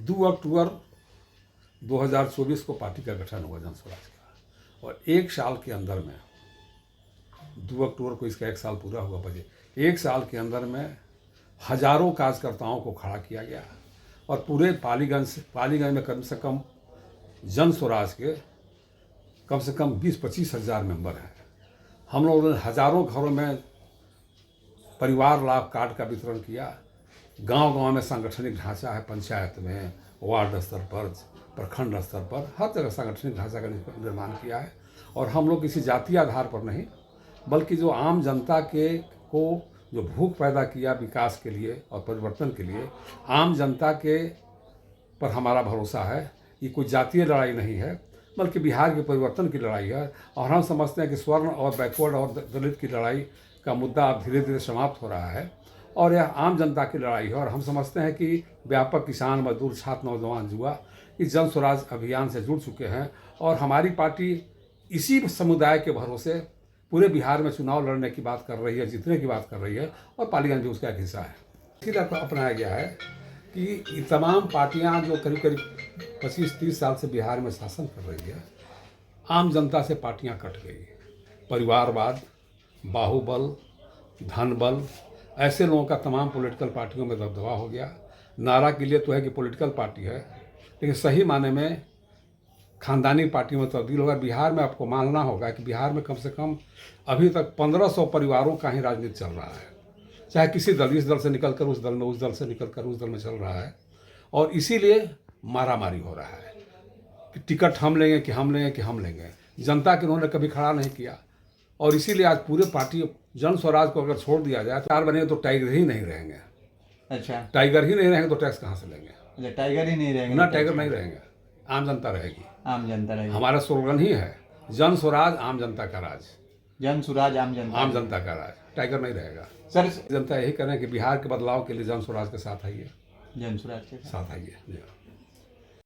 2 अक्टूबर 2024 को पार्टी का गठन हुआ जन स्वराज का, और 1 साल के अंदर में 2 अक्टूबर को इसका 1 साल पूरा हुआ बजे 1 साल के अंदर में हजारों कार्यकर्ताओं को खड़ा किया गया, और पूरे पालीगंज में कम से कम जन स्वराज के कम से कम 20-25 हज़ार मेंबर हैं। हम लोगों ने हजारों घरों में परिवार लाभ कार्ड का वितरण किया। गांव-गांव में सांगठनिक ढांचा है, पंचायत में, वार्ड स्तर पर, प्रखंड स्तर पर, हर जगह सांगठनिक ढांचा का निर्माण किया है। और हम लोग किसी जातीय आधार पर नहीं, बल्कि जो आम जनता के को जो भूख पैदा किया विकास के लिए और परिवर्तन के लिए, आम जनता के पर हमारा भरोसा है। ये कोई जातीय लड़ाई नहीं है, बल्कि बिहार के परिवर्तन की लड़ाई है। और हम समझते हैं कि स्वर्ण और बैकवर्ड और दलित की लड़ाई का मुद्दा अब धीरे धीरे समाप्त हो रहा है, और यह आम जनता की लड़ाई है। और हम समझते हैं कि व्यापक किसान, मजदूर, छात्र, नौजवान, युवा इस जन स्वराज अभियान से जुड़ चुके हैं, और हमारी पार्टी इसी समुदाय के भरोसे पूरे बिहार में चुनाव लड़ने की बात कर रही है, जीतने की बात कर रही है, और पालीगंज भी उसका एक हिस्सा है। इसीलिए अपनाया गया है कि ये तमाम पार्टियां जो करीब करीब 25-30 साल से बिहार में शासन कर रही है, आम जनता से पार्टियां कट गई। परिवारवाद, बाहुबल, धनबल, ऐसे लोगों का तमाम पॉलिटिकल पार्टियों में दबदबा हो गया। नारा के लिए तो है कि पॉलिटिकल पार्टी है, लेकिन सही माने में खानदानी पार्टियों में तब्दील होगा। बिहार में आपको मानना होगा कि बिहार में कम से कम अभी तक 1500 परिवारों का ही राजनीति चल रहा है, चाहे किसी दल, इस दल से निकलकर उस दल में, उस दल से निकलकर उस दल में चल रहा है। और इसीलिए मारामारी हो रहा है कि टिकट हम लेंगे कि हम लेंगे कि हम लेंगे। जनता के उन्होंने कभी खड़ा नहीं किया, और इसीलिए आज पूरे पार्टी जन स्वराज को अगर छोड़ दिया जाए तो टाइगर बनेंगे तो टाइगर ही नहीं रहेंगे। अच्छा, टाइगर ही नहीं रहेंगे तो टैक्स कहाँ से लेंगे? अच्छा, टाइगर ही नहीं रहेंगे ना, टाइगर नहीं रहेंगे, आम जनता रहेगी। आम जनता रहेगी। हमारा स्लोगन ही है जन स्वराज आम जनता का राज। जन स्वराज आम जनता का राज, टाइगर नहीं रहेगा। सर, जनता यही करें कि बिहार के बदलाव के लिए जन स्वराज के साथ आइए, जन स्वराज के साथ आइए।